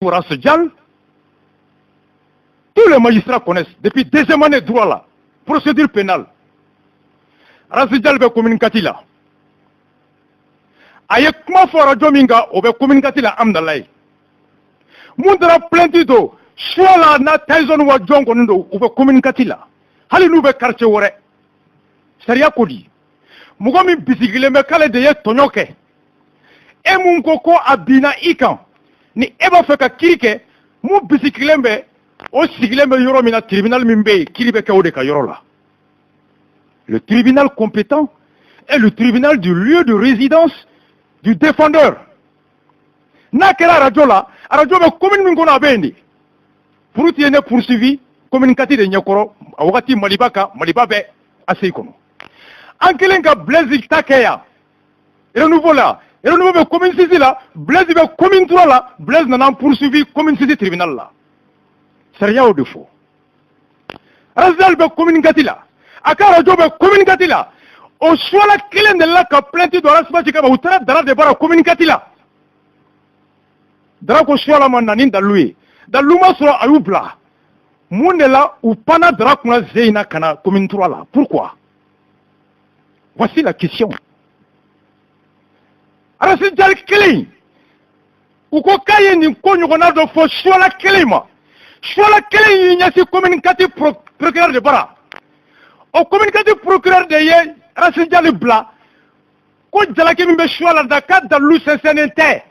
Rasdjal, tous les magistrats connaissent, depuis deuxième année droit là, procédure pénale. Rasdjal be communiquer là. Aye kuma fo radio minga o be communiquer là amdalay. Mundra plainte do, soit na Tyson wa jongo ndo o be communiquer là. Hali nu be quartier wore. Sariya kodi. Mugo min bisigile me kale de ye tonyoke. E mun ko abina ikan. Ni eba feka kirike mu bisiklembe o siglembe yoro mina tribunal mimbe kiribe ka ode ka yoro la. Le tribunal compétent est le tribunal du lieu de résidence du défendeur. Na kera radio la radio be commune min gona bendi pour tiene poursuivi communicati de nyakoro awati malibaka malibabe asay kono ankelenga blazik takeya et nouveau là. Et le nouveau commune 6 là, Blaise va commune 3 là, Blaise n'a poursuivi commune 6 tribunal là. C'est rien au défaut. Razal va commune Gatila. Aka radio va commune Gatila. Au soit la clé de la plainte de Rasma Chika ou tra dara de bara commune Gatila. Dara ko soit la mananin da lui. Da luma sura ayubla. Monela ou pana dara kuna zeina kana commune 3 là. Pourquoi? Voici la question. Rasdjal kelen uko kaye ni ko nyogona do fo shola kelema shola kelen nyasi communicatif procureur de bara o communicatif procureur de ye Rasdjal bla ko jalaki mbe shola da ka dalu sensenete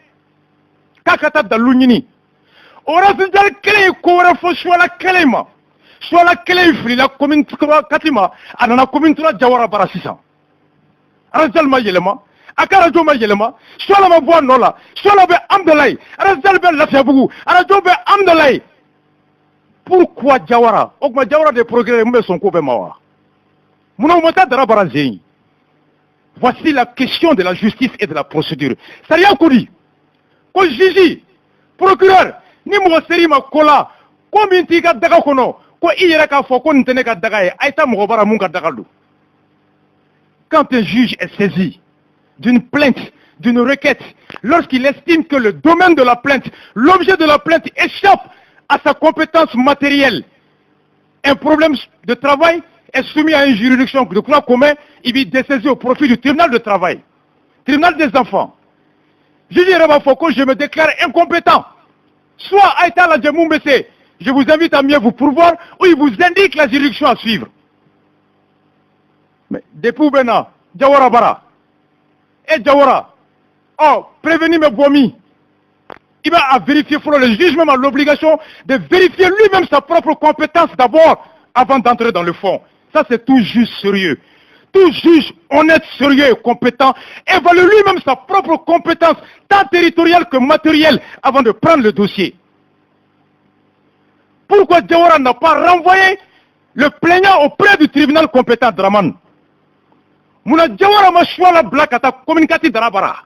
kakata dalu nyini o Rasdjal kelen ko ra fo shola kelema shola kelen fri la commune katima anana commune 3 jawara bara 600 Rasdjal ma yelema akara joma yelema sola ma bo nola sola be amdalay Rasdjal be lafiabugu arajo be amdalay. Pourquoi Jawara okma Jawara de progrès mbe sonko be mawa muna mota dara barazei. Voici la question de la justice et de la procédure. Sariya kodi ko juge procureur ni mo seri ma kola ko minti ka daga kono ko iyera ka fo ko ntene ka daga e ayta mo bara mun ka daga lu. Quand un juge est saisi d'une plainte, d'une requête, lorsqu'il estime que le domaine de la plainte, l'objet de la plainte échappe à sa compétence matérielle, un problème de travail est soumis à une juridiction de droit commun, il est dessaisi au profit du tribunal de travail, tribunal des enfants. Je dirais à Foucault, je me déclare incompétent. Soit Aïta la Djemoumbese, je vous invite à mieux vous pourvoir, ou il vous indique la juridiction à suivre. Mais depuis Bena, Jawara Bara, et Jawara, oh, prévenir mes vomis. Il va vérifier, le juge même a l'obligation de vérifier lui-même sa propre compétence d'abord, avant d'entrer dans le fond. Ça c'est tout juge sérieux. Tout juge honnête, sérieux et compétent évalue lui-même sa propre compétence, tant territoriale que matérielle, avant de prendre le dossier. Pourquoi Jawara n'a pas renvoyé le plaignant auprès du tribunal compétent Draman? Muna Jawara ma choix la blague à ta communicatif Darabara.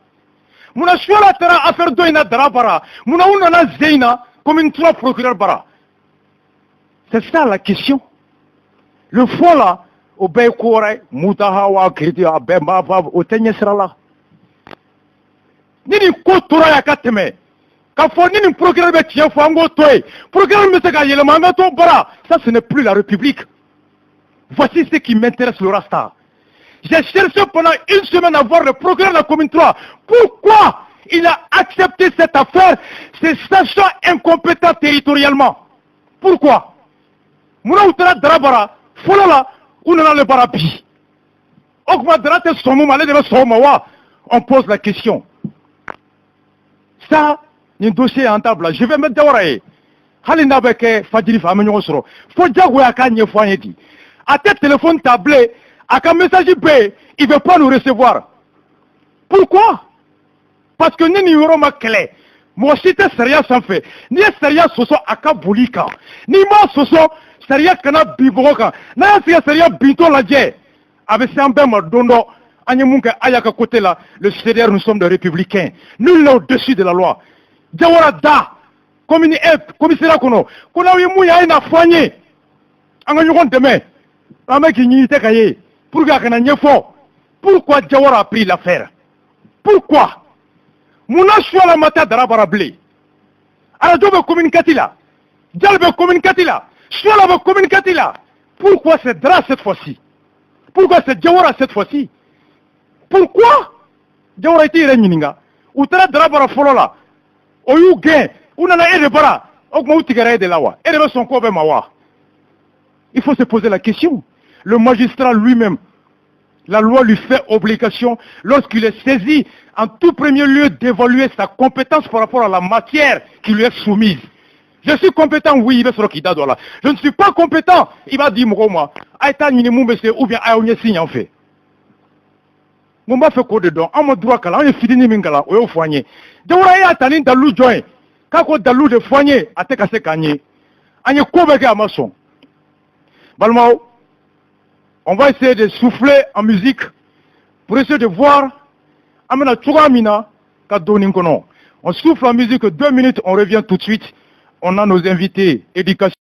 Muna choix la terra affaire doina Darabara. Muna unana zeina comme une trois procureur bara. C'est ça la question. Le fond là, au Beykore, Moutahawa, Kriti, Abemba, au Tenyesrala. Nini Kotora Yakateme. Quand faut ni procureur de Tien Fango Toy, procureur de Messega Yelemangato Bara, ça ce n'est plus la République. Voici ce qui m'intéresse le Rasta. J'ai cherché pendant une semaine à voir le procureur de la commune 3. Pourquoi il a accepté cette affaire, c'est sachant incompétent territorialement? Pourquoi? Mouna Outara Darabara, Folola, Ounana le Barabi. Okma Darate Somo, Malé de Somawa. On pose la question. Ça, il y a un dossier en table. Je vais mettre Dawarae. Halina Beke, Fadjiri Famenyosro. Faut dire où il y a Foyedi. À tes téléphones tablés, à un message B, il ne veut pas nous recevoir. Pourquoi? Parce que ni numéro ma clé. Moi, si tu es sérieux sans fait, ni sérieux soso akabolika, ni moi soso sérieux kana biboka, na sérieux binto la dje. Avec Sambé Madondo, Anyamunka Ayaka côté là, le CDR, nous sommes des républicains. Nul n'est au-dessus de la loi. Jawara da, commissaire Kono, Kona Yemouya na foigné. Anganyuron demain, un mec qui n'y était caillé. Pourquoi Jawara a pris l'affaire? Pourquoi? Mouna choua la mata darabara blé. radio bɛ communiquer la, Dial bɛ communiquer la, Chola bɛ communiquer la. Pourquoi c'est Dra cette fois-ci? Pourquoi c'est Diawara cette fois-ci? Pourquoi? Diawara était réuninga. Ou t'as Dra bara folo la. Oyu gain. Ou nana ere bara. Okma ou tigara de la wa. Ere son ko be mawa. Il faut se poser la question. Le magistrat lui-même, la loi lui fait obligation, lorsqu'il est saisi, en tout premier lieu, d'évaluer sa compétence par rapport à la matière qui lui est soumise. Je suis compétent, oui, il va se requitter. Je ne suis pas compétent, il va dire, moi, Aïta Ninimoumese ou bien Aïouni signe en fait. Mon m'a fait quoi dedans? En mon droit, on est fini mingala, ou au foigné. De ouraïa atani dalou joint. Kako dalou de foigné, à te casser gagné. Agne koubeke à maçon. Balmao, on va essayer de souffler en musique pour essayer de voir. Amena Tchougamina, Kadoninkono. On souffle en musique 2 minutes, on revient tout de suite. On a nos invités, éducation.